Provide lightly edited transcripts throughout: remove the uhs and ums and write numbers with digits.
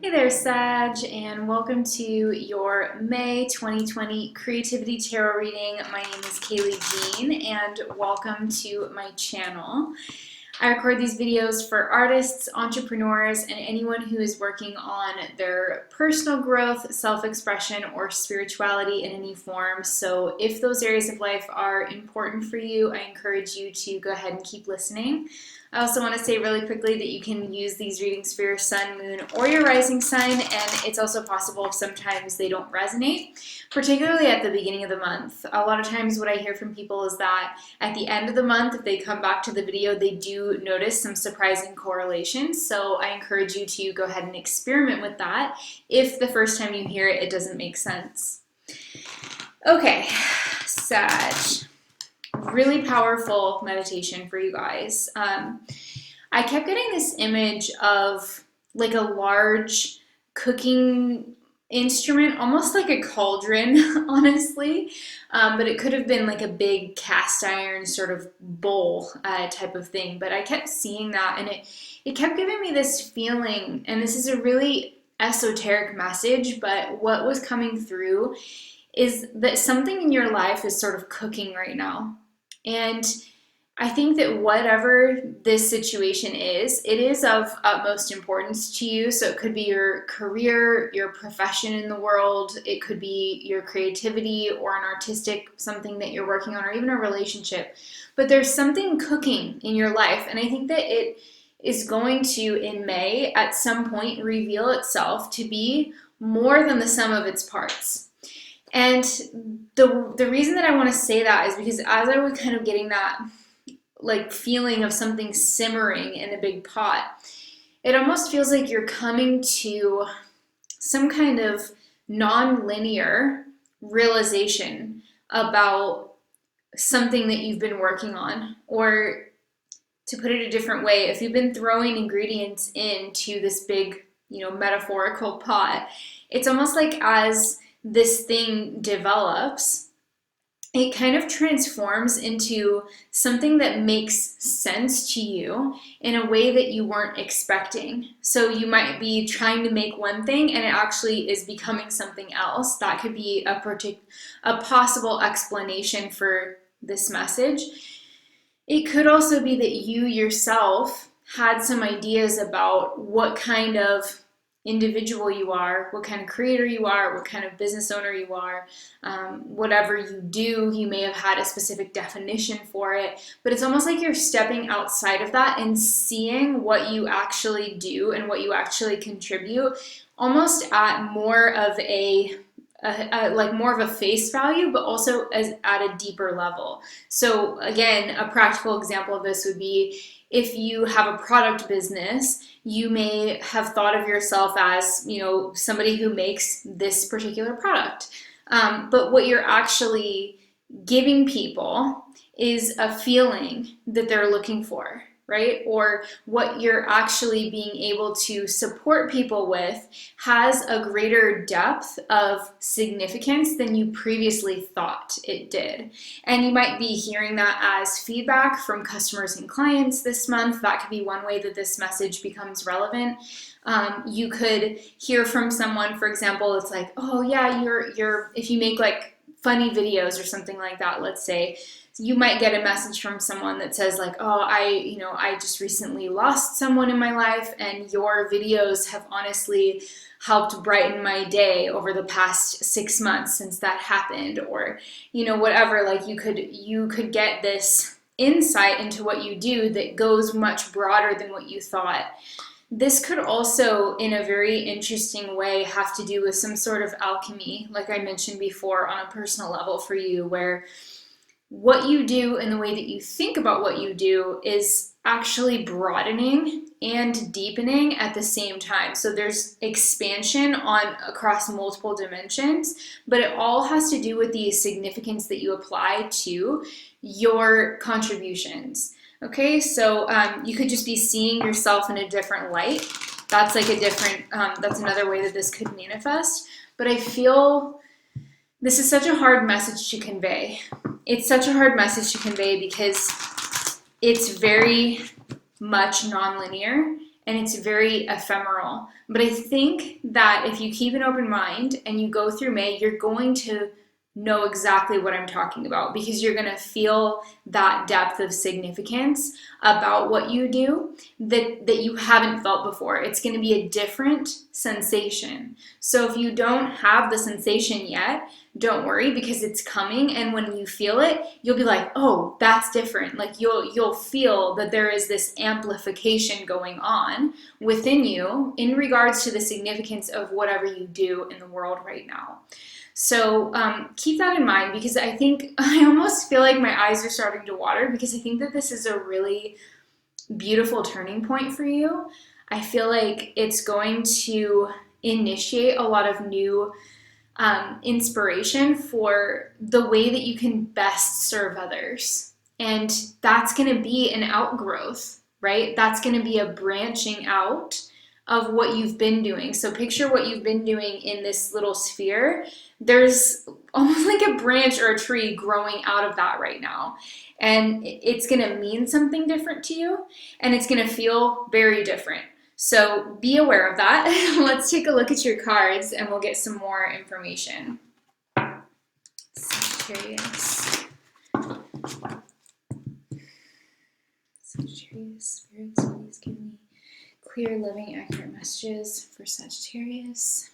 Hey there, Sag, and welcome to your May 2020 Creativity Tarot reading. My name is Kayleigh Jean, and welcome to my channel. I record these videos for artists, entrepreneurs, and anyone who is working on their personal growth, self-expression, or spirituality in any form. So if those areas of life are important for you, I encourage you to go ahead and keep listening. I also want to say really quickly that you can use these readings for your sun, moon, or your rising sign, and it's also possible sometimes they don't resonate, particularly at the beginning of the month. A lot of times what I hear from people is that at the end of the month, if they come back to the video, they do notice some surprising correlations. So I encourage you to go ahead and experiment with that if the first time you hear it, it doesn't make sense. Okay, Sag. Really powerful meditation for you guys. I kept getting this image of like a large cooking instrument, almost like a cauldron, honestly, but it could have been like a big cast iron sort of bowl type of thing. But I kept seeing that, and it kept giving me this feeling, and this is a really esoteric message, but what was coming through is that something in your life is sort of cooking right now. And I think that whatever this situation is, it is of utmost importance to you. So it could be your career, your profession in the world, it could be your creativity or an artistic something that you're working on, or even a relationship. But there's something cooking in your life, and I think that it is going to, in May, at some point reveal itself to be more than the sum of its parts. And the reason that I want to say that is because as I was kind of getting that like feeling of something simmering in a big pot, it almost feels like you're coming to some kind of non-linear realization about something that you've been working on. Or to put it a different way, if you've been throwing ingredients into this big, metaphorical pot, it's almost like as this thing develops, it kind of transforms into something that makes sense to you in a way that you weren't expecting. So you might be trying to make one thing and it actually is becoming something else. That could be a possible explanation for this message. It could also be that you yourself had some ideas about what kind of individual you are, what kind of creator you are, what kind of business owner you are, whatever you do, you may have had a specific definition for it, but it's almost like you're stepping outside of that and seeing what you actually do and what you actually contribute, almost at more of more of a face value, but also at a deeper level. So again, a practical example of this would be if you have a product business, you may have thought of yourself as, somebody who makes this particular product. But what you're actually giving people is a feeling that they're looking for, right? Or what you're actually being able to support people with has a greater depth of significance than you previously thought it did. And you might be hearing that as feedback from customers and clients this month. That could be one way that this message becomes relevant. You could hear from someone, for example, it's like, oh yeah, if you make like funny videos or something like that, let's say, you might get a message from someone that says like, oh, I just recently lost someone in my life, and your videos have honestly helped brighten my day over the past 6 months since that happened, or, whatever. Like you could get this insight into what you do that goes much broader than what you thought. This could also, in a very interesting way, have to do with some sort of alchemy, like I mentioned before, on a personal level for you, where what you do and the way that you think about what you do is actually broadening and deepening at the same time. So there's expansion across multiple dimensions, but it all has to do with the significance that you apply to your contributions. Okay, so you could just be seeing yourself in a different light. That's like that's another way that this could manifest. But I feel this is such a hard message to convey. It's such a hard message to convey because it's very much nonlinear and it's very ephemeral. But I think that if you keep an open mind and you go through May, you're going to know exactly what I'm talking about, because you're going to feel that depth of significance about what you do that you haven't felt before. It's going to be a different sensation. So if you don't have the sensation yet, don't worry, because it's coming, and when you feel it, you'll be like, oh, that's different. Like you'll feel that there is this amplification going on within you in regards to the significance of whatever you do in the world right now. So keep that in mind, because I almost feel like my eyes are starting to water, because I think that this is a really beautiful turning point for you. I feel like it's going to initiate a lot of new inspiration for the way that you can best serve others. And that's going to be an outgrowth, right? That's going to be a branching out of what you've been doing. So picture what you've been doing in this little sphere. There's almost like a branch or a tree growing out of that right now. And it's going to mean something different to you, and it's going to feel very different. So be aware of that. Let's take a look at your cards and we'll get some more information. Sagittarius. Sagittarius, spirits, please give me clear, loving, accurate messages for Sagittarius.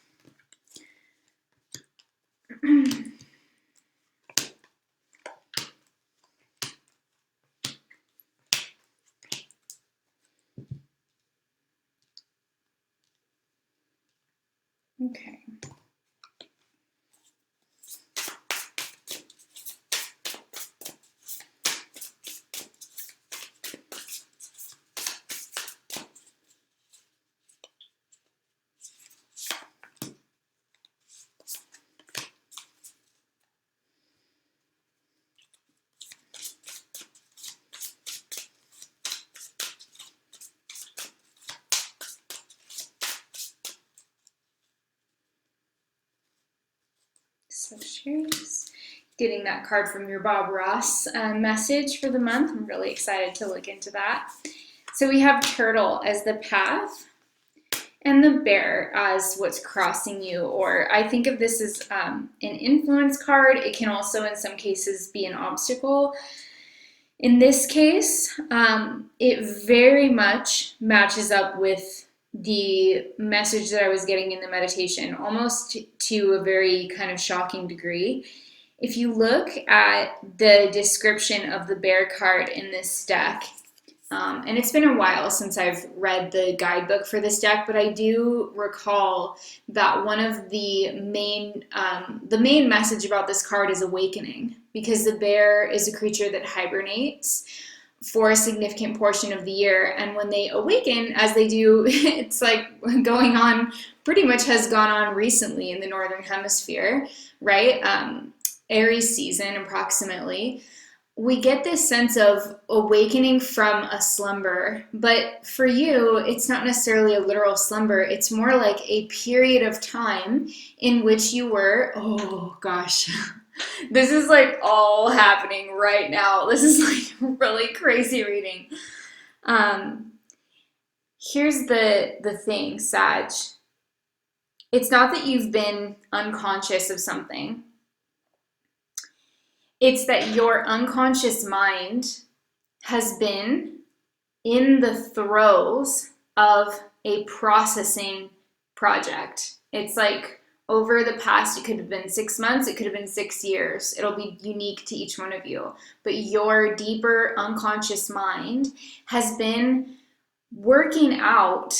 Okay. Sagittarius. Getting that card from your Bob Ross message for the month. I'm really excited to look into that. So we have turtle as the path and the bear as what's crossing you, or I think of this as an influence card. It can also in some cases be an obstacle. In this case, it very much matches up with the message that I was getting in the meditation, almost to a very kind of shocking degree. If you look at the description of the bear card in this deck, and it's been a while since I've read the guidebook for this deck, but I do recall that one of the main message about this card is awakening, because the bear is a creature that hibernates for a significant portion of the year, and when they awaken, as they do, it's like going on, pretty much has gone on recently in the Northern Hemisphere, right? Aries season approximately. We get this sense of awakening from a slumber, but for you, it's not necessarily a literal slumber. It's more like a period of time in which you were, oh gosh, this is like all happening right now. This is like really crazy reading. Here's the thing, Sag. It's not that you've been unconscious of something. It's that your unconscious mind has been in the throes of a processing project. It's like over the past, it could have been 6 months, it could have been 6 years. It'll be unique to each one of you. But your deeper unconscious mind has been working out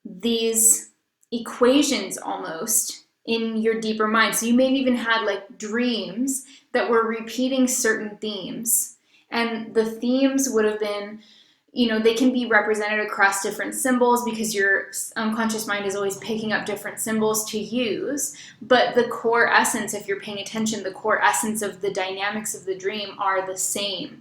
these equations almost in your deeper mind. So you may have even had like dreams that were repeating certain themes. And the themes would have been, you know, they can be represented across different symbols because your unconscious mind is always picking up different symbols to use. But the core essence, if you're paying attention, the core essence of the dynamics of the dream are the same.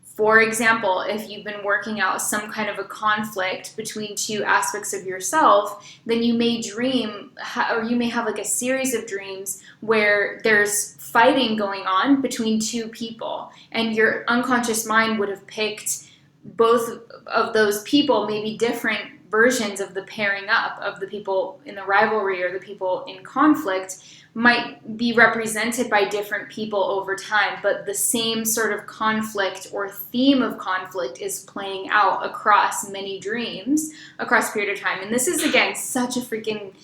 For example, if you've been working out some kind of a conflict between two aspects of yourself, then you may dream, or you may have like a series of dreams where there's fighting going on between two people, and your unconscious mind would have picked both of those people, maybe different versions of the pairing up of the people in the rivalry or the people in conflict might be represented by different people over time, but the same sort of conflict or theme of conflict is playing out across many dreams across a period of time. And this is, again, such a freaking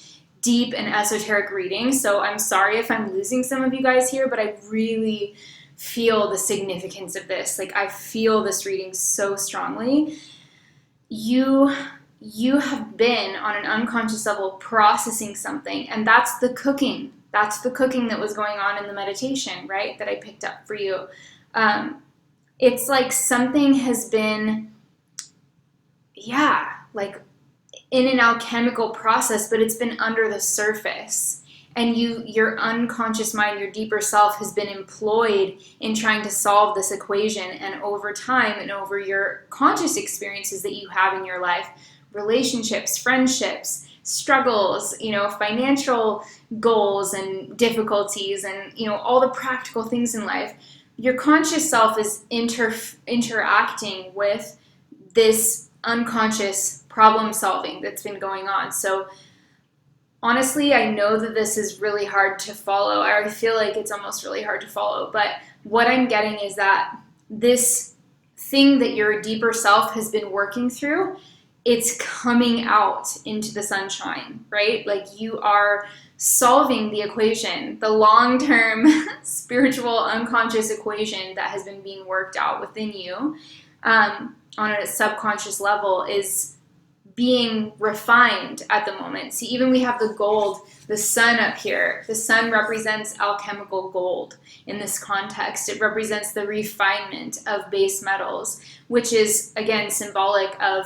deep and esoteric reading, so I'm sorry if I'm losing some of you guys here, but I really feel the significance of this. Like, I feel this reading so strongly. You have been on an unconscious level processing something, and that's the cooking. That's the cooking that was going on in the meditation, right, that I picked up for you. It's like something has been, like in an alchemical process, but it's been under the surface. And your unconscious mind, your deeper self, has been employed in trying to solve this equation. And over time and over your conscious experiences that you have in your life, relationships, friendships, struggles, financial goals and difficulties, and, all the practical things in life, your conscious self is interacting with this unconscious problem solving that's been going on. So honestly, I know that this is really hard to follow. I feel like it's almost really hard to follow. But what I'm getting is that this thing that your deeper self has been working through, it's coming out into the sunshine, right? Like, you are solving the equation, the long-term spiritual unconscious equation that has been being worked out within you on a subconscious level is being refined at the moment. See, even we have the gold, the sun up here. The sun represents alchemical gold in this context. It represents the refinement of base metals, which is, again, symbolic of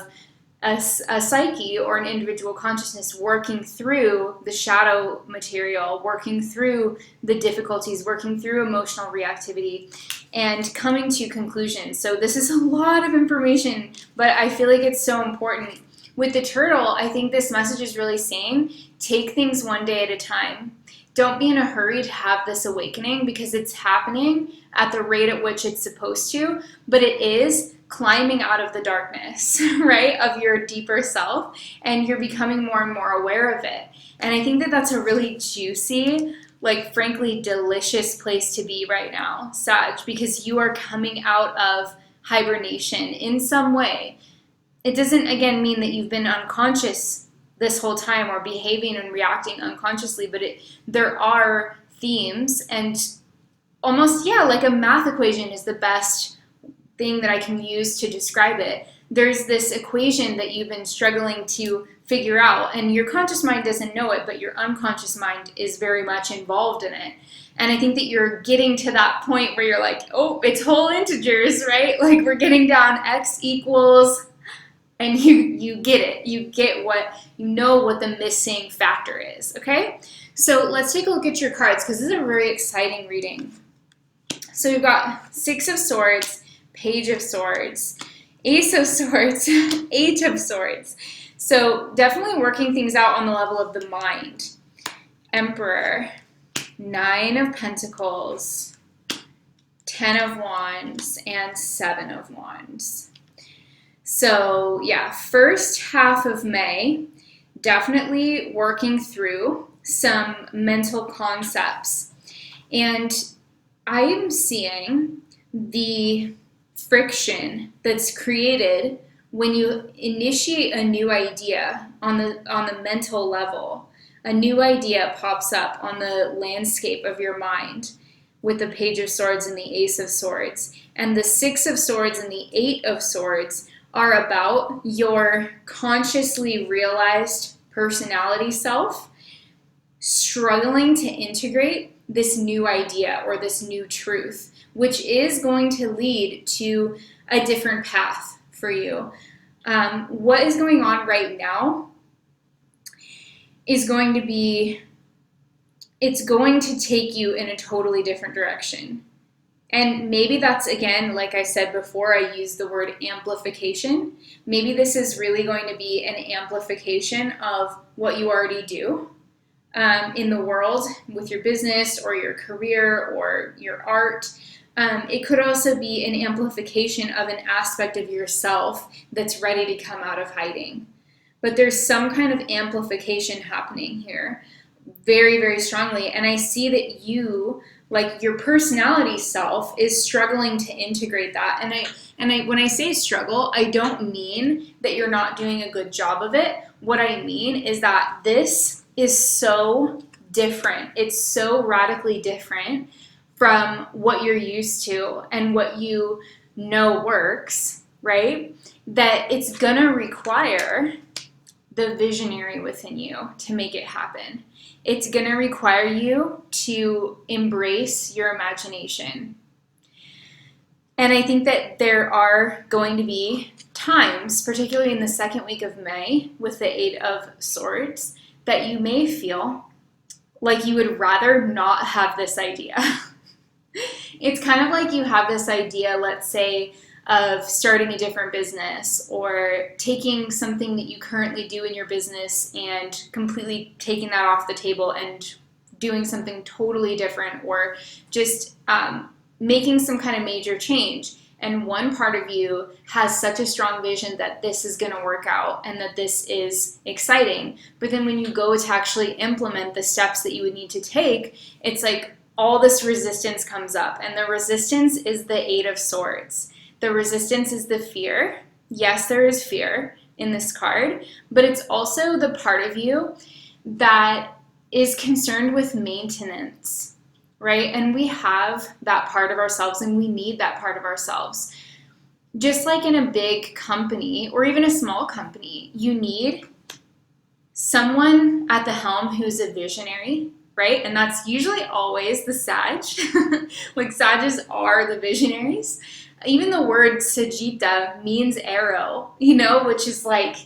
a psyche or an individual consciousness working through the shadow material, working through the difficulties, working through emotional reactivity, and coming to conclusions. So this is a lot of information, but I feel like it's so important. With the turtle, I think this message is really saying, take things one day at a time. Don't be in a hurry to have this awakening, because it's happening at the rate at which it's supposed to, but it is climbing out of the darkness, right, of your deeper self, and you're becoming more and more aware of it. And I think that that's a really juicy, like, frankly, delicious place to be right now, Sag, because you are coming out of hibernation in some way. It doesn't, again, mean that you've been unconscious this whole time or behaving and reacting unconsciously, but there are themes, and almost, like a math equation is the best thing that I can use to describe it. There's this equation that you've been struggling to figure out, and your conscious mind doesn't know it, but your unconscious mind is very much involved in it. And I think that you're getting to that point where you're like, oh, it's whole integers, right? Like, we're getting down x equals... And you get it. You get what the missing factor is, okay? So let's take a look at your cards, because this is a very exciting reading. So you've got Six of Swords, Page of Swords, Ace of Swords, Eight of Swords. So definitely working things out on the level of the mind. Emperor, Nine of Pentacles, Ten of Wands, and Seven of Wands. So yeah, first half of May, definitely working through some mental concepts. And I am seeing the friction that's created when you initiate a new idea on the mental level. A new idea pops up on the landscape of your mind with the Page of Swords and the Ace of Swords. And the Six of Swords and the Eight of Swords are about your consciously realized personality self struggling to integrate this new idea or this new truth, which is going to lead to a different path for you. What is going on right now is going to be, it's going to take you in a totally different direction. And maybe that's, again, like I said before, I used the word amplification. Maybe this is really going to be an amplification of what you already do in the world with your business or your career or your art. It could also be an amplification of an aspect of yourself that's ready to come out of hiding. but there's some kind of amplification happening here very, very strongly. And I see that you, like your personality self, is struggling to integrate that. And I when I say struggle, I don't mean that you're not doing a good job of it. What I mean is that this is so different. It's so radically different from what you're used to and what you know works, right? That it's gonna require the visionary within you to make it happen. It's gonna require you to embrace your imagination. And I think that there are going to be times, particularly in the second week of May with the Eight of Swords, that you may feel like you would rather not have this idea. It's kind of like you have this idea, let's say, of starting a different business or taking something that you currently do in your business and completely taking that off the table and doing something totally different, or just making some kind of major change. And one part of you has such a strong vision that this is going to work out and that this is exciting. But then when you go to actually implement the steps that you would need to take, it's like all this resistance comes up. And the resistance is the Eight of Swords. The resistance is the fear. Yes, there is fear in this card, but it's also the part of you that is concerned with maintenance, right? And we have that part of ourselves, and we need that part of ourselves. Just like in a big company or even a small company, you need someone at the helm who's a visionary, right? And that's usually always the Sag. Like Sages are the visionaries. Even the word Sagitta means arrow, which is like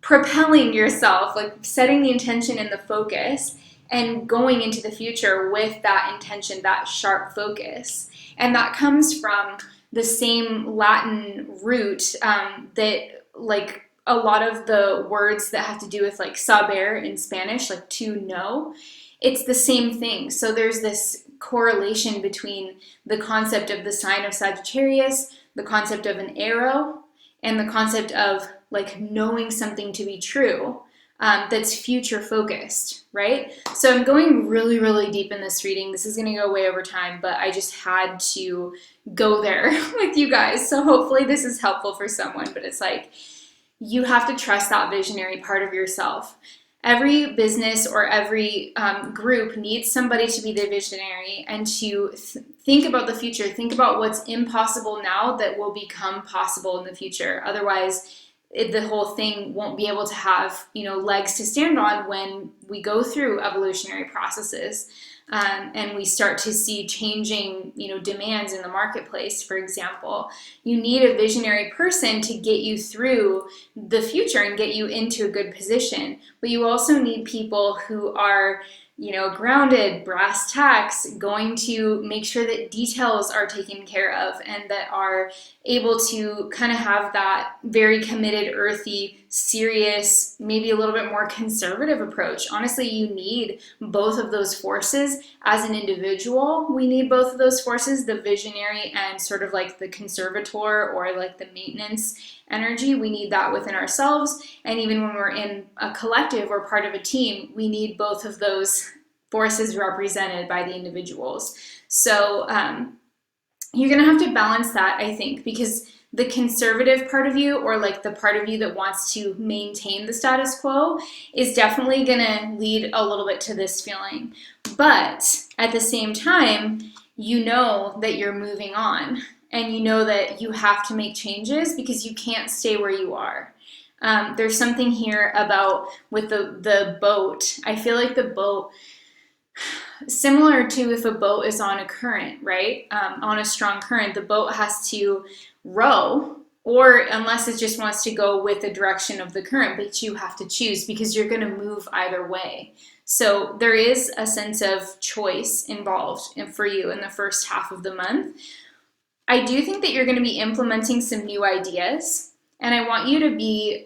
propelling yourself, like setting the intention and the focus and going into the future with that intention, that sharp focus. And that comes from the same Latin root that, like, a lot of the words that have to do with like saber in Spanish, like to know, it's the same thing. So there's this correlation between the concept of the sign of Sagittarius, the concept of an arrow, and the concept of like knowing something to be true that's future focused, right? So I'm going really, really deep in this reading. This is going to go way over time, but I just had to go there with you guys. So hopefully this is helpful for someone, but it's like, you have to trust that visionary part of yourself. Every business or every group needs somebody to be the visionary and to think about the future, think about what's impossible now that will become possible in the future. Otherwise, the whole thing won't be able to have, legs to stand on when we go through evolutionary processes. And we start to see changing, demands in the marketplace, for example. You need a visionary person to get you through the future and get you into a good position. But you also need people who are, grounded, brass tacks, going to make sure that details are taken care of and that are able to kind of have that very committed, earthy, serious, maybe a little bit more conservative approach. Honestly, you need both of those forces as an individual. We need both of those forces, the visionary and sort of like the conservator or like the maintenance energy. We need that within ourselves. And even when we're in a collective or part of a team, we need both of those forces represented by the individuals. So you're going to have to balance that, I think, because the conservative part of you, or like the part of you that wants to maintain the status quo, is definitely going to lead a little bit to this feeling. But at the same time, you know that you're moving on and you know that you have to make changes because you can't stay where you are. There's something here about with the boat. I feel like the boat, similar to if a boat is on a current, right? On a strong current, the boat has to row, or unless it just wants to go with the direction of the current, but you have to choose because you're going to move either way. So there is a sense of choice involved for you in the first half of the month. I do think that you're going to be implementing some new ideas, and I want you to be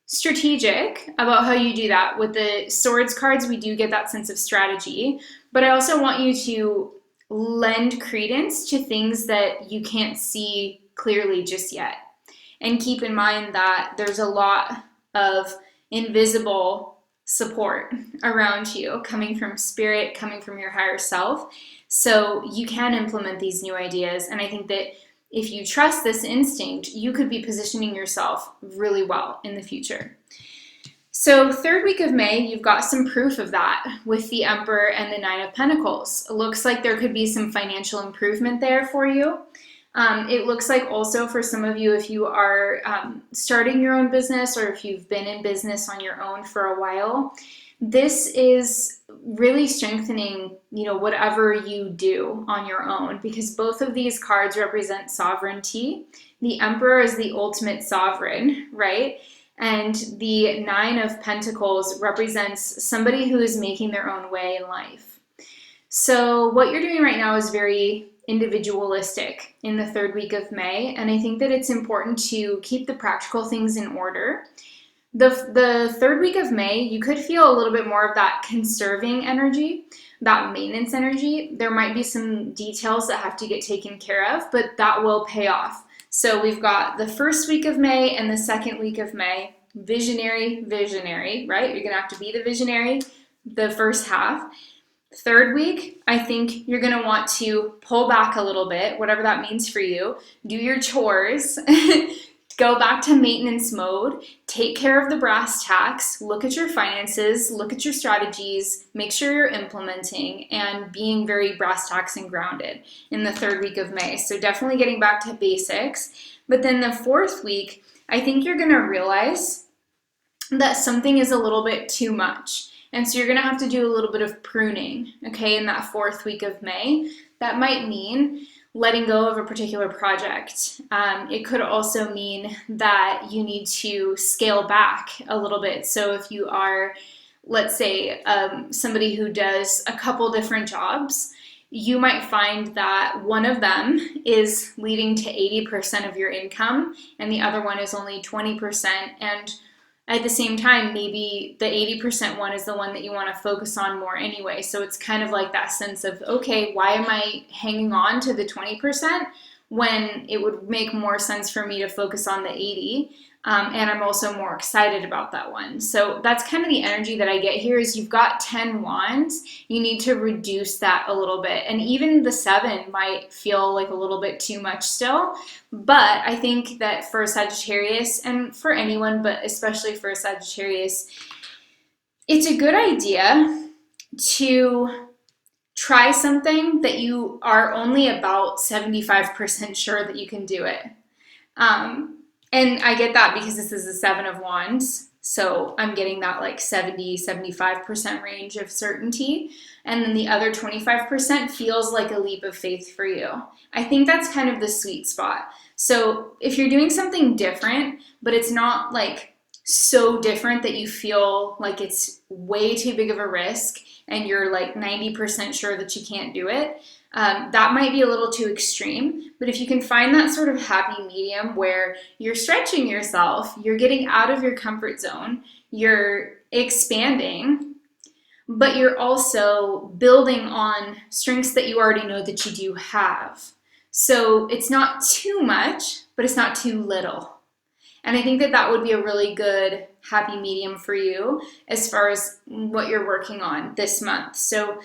strategic about how you do that. With the swords cards, we do get that sense of strategy, but I also want you to lend credence to things that you can't see clearly just yet. And keep in mind that there's a lot of invisible support around you, coming from spirit, coming from your higher self. So you can implement these new ideas. And I think that if you trust this instinct, you could be positioning yourself really well in the future. So third week of May, you've got some proof of that with the Emperor and the Nine of Pentacles. It looks like there could be some financial improvement there for you. It looks like also for some of you, if you are starting your own business or if you've been in business on your own for a while, this is really strengthening, whatever you do on your own, because both of these cards represent sovereignty. The Emperor is the ultimate sovereign, right? And the Nine of Pentacles represents somebody who is making their own way in life. So what you're doing right now is very individualistic in the third week of May, and I think that it's important to keep the practical things in order. The third week of May, you could feel a little bit more of that conserving energy, that maintenance energy. There might be some details that have to get taken care of, but that will pay off. So we've got the first week of May and the second week of May, visionary, right? You're gonna have to be the visionary the first half. Third week, I think you're gonna want to pull back a little bit, whatever that means for you. Do your chores, go back to maintenance mode, take care of the brass tacks, look at your finances, look at your strategies, make sure you're implementing and being very brass tacks and grounded in the third week of May. So definitely getting back to basics. But then the fourth week, I think you're gonna realize that something is a little bit too much. And so you're gonna have to do a little bit of pruning, okay, in that fourth week of May. That might mean letting go of a particular project. It could also mean that you need to scale back a little bit. So if you are, let's say, somebody who does a couple different jobs, you might find that one of them is leading to 80% of your income and the other one is only 20%. And at the same time, maybe the 80% one is the one that you want to focus on more anyway. So it's kind of like that sense of, okay, why am I hanging on to the 20% when it would make more sense for me to focus on the 80? And I'm also more excited about that one. So that's kind of the energy that I get here is you've got 10 wands. You need to reduce that a little bit. And even the 7 might feel like a little bit too much still. But I think that for Sagittarius and for anyone, but especially for Sagittarius, it's a good idea to try something that you are only about 75% sure that you can do it. And I get that because this is a 7 of wands. So I'm getting that like 70-75% range of certainty. And then the other 25% feels like a leap of faith for you. I think that's kind of the sweet spot. So if you're doing something different, but it's not like so different that you feel like it's way too big of a risk and you're like 90% sure that you can't do it, that might be a little too extreme. But if you can find that sort of happy medium where you're stretching yourself, you're getting out of your comfort zone, you're expanding, but you're also building on strengths that you already know that you do have. So it's not too much, but it's not too little. And I think that that would be a really good happy medium for you as far as what you're working on this month. So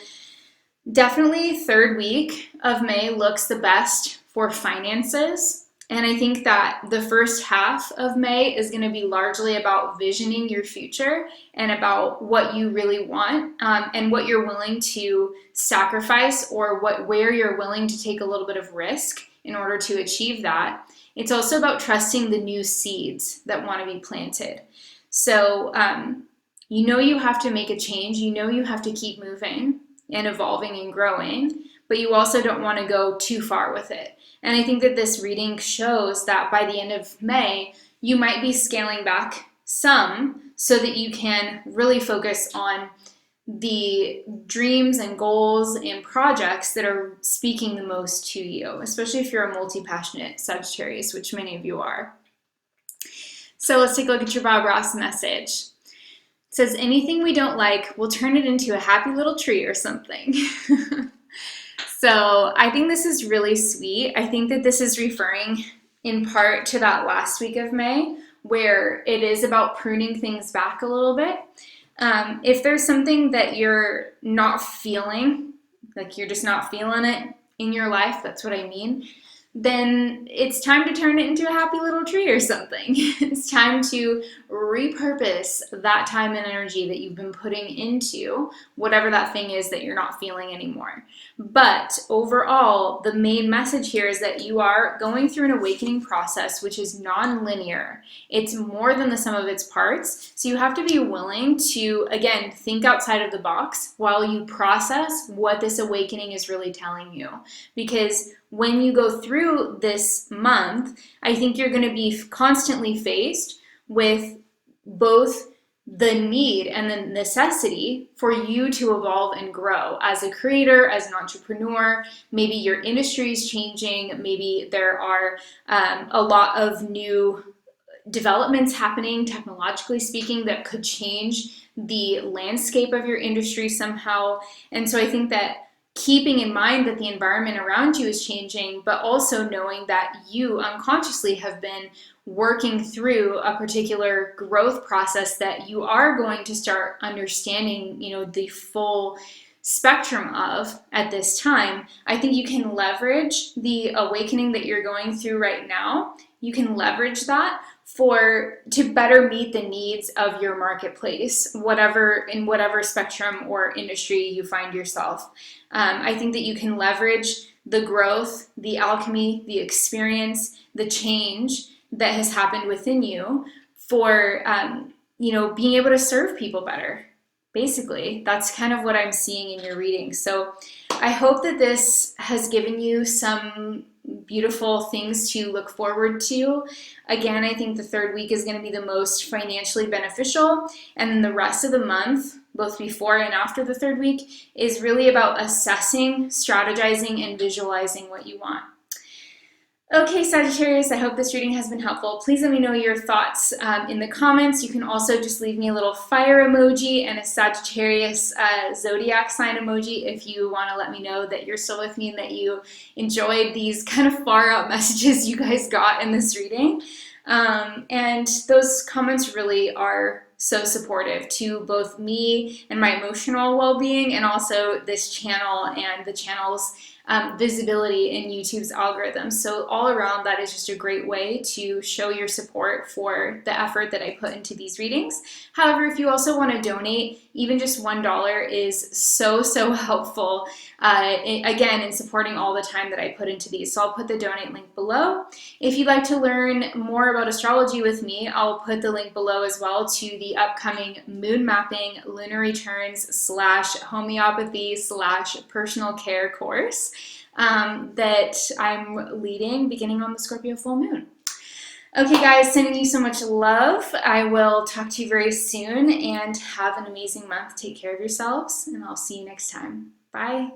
definitely third week of May looks the best for finances. And I think that the first half of May is going to be largely about visioning your future and about what you really want and what you're willing to sacrifice or where you're willing to take a little bit of risk in order to achieve that. It's also about trusting the new seeds that want to be planted. So you have to make a change. You have to keep moving and evolving and growing, but you also don't want to go too far with it. And I think that this reading shows that by the end of May, you might be scaling back some so that you can really focus on the dreams and goals and projects that are speaking the most to you, especially if you're a multi-passionate Sagittarius, which many of you are. So let's take a look at your Bob Ross message. It says, anything we don't like, we'll turn it into a happy little tree or something. So I think this is really sweet. I think that this is referring in part to that last week of May where it is about pruning things back a little bit. If there's something that you're not feeling, like you're just not feeling it in your life, that's what I mean, then it's time to turn it into a happy little tree or something. It's time to repurpose that time and energy that you've been putting into whatever that thing is that you're not feeling anymore. But overall, the main message here is that you are going through an awakening process, which is non-linear. It's more than the sum of its parts. So you have to be willing to, again, think outside of the box while you process what this awakening is really telling you. Because when you go through this month, I think you're going to be constantly faced with both the need and the necessity for you to evolve and grow as a creator, as an entrepreneur. Maybe your industry is changing. Maybe there are a lot of new developments happening, technologically speaking, that could change the landscape of your industry somehow. And so I think that keeping in mind that the environment around you is changing, but also knowing that you unconsciously have been working through a particular growth process that you are going to start understanding, the full spectrum of at this time. I think you can leverage the awakening that you're going through right now. You can leverage that to better meet the needs of your marketplace, in whatever spectrum or industry you find yourself. I think that you can leverage the growth, the alchemy, the experience, the change that has happened within you for being able to serve people better. Basically, that's kind of what I'm seeing in your reading. So I hope that this has given you some beautiful things to look forward to. Again, I think the third week is going to be the most financially beneficial, and then the rest of the month, both before and after the third week, is really about assessing, strategizing, and visualizing what you want. Okay, Sagittarius, I hope this reading has been helpful. Please let me know your thoughts in the comments. You can also just leave me a little fire emoji and a Sagittarius zodiac sign emoji if you want to let me know that you're still with me and that you enjoyed these kind of far out messages you guys got in this reading. And those comments really are so supportive to both me and my emotional well-being, and also this channel and the channel's visibility in YouTube's algorithm. So all around, that is just a great way to show your support for the effort that I put into these readings. However, if you also want to donate, even just $1 is so helpful, again, in supporting all the time that I put into these. So I'll put the donate link below. If you'd like to learn more about astrology with me, I'll put the link below as well to the upcoming moon mapping, lunar returns / homeopathy / personal care course that I'm leading beginning on the Scorpio full moon. Okay, guys, sending you so much love. I will talk to you very soon, and have an amazing month. Take care of yourselves, and I'll see you next time. Bye.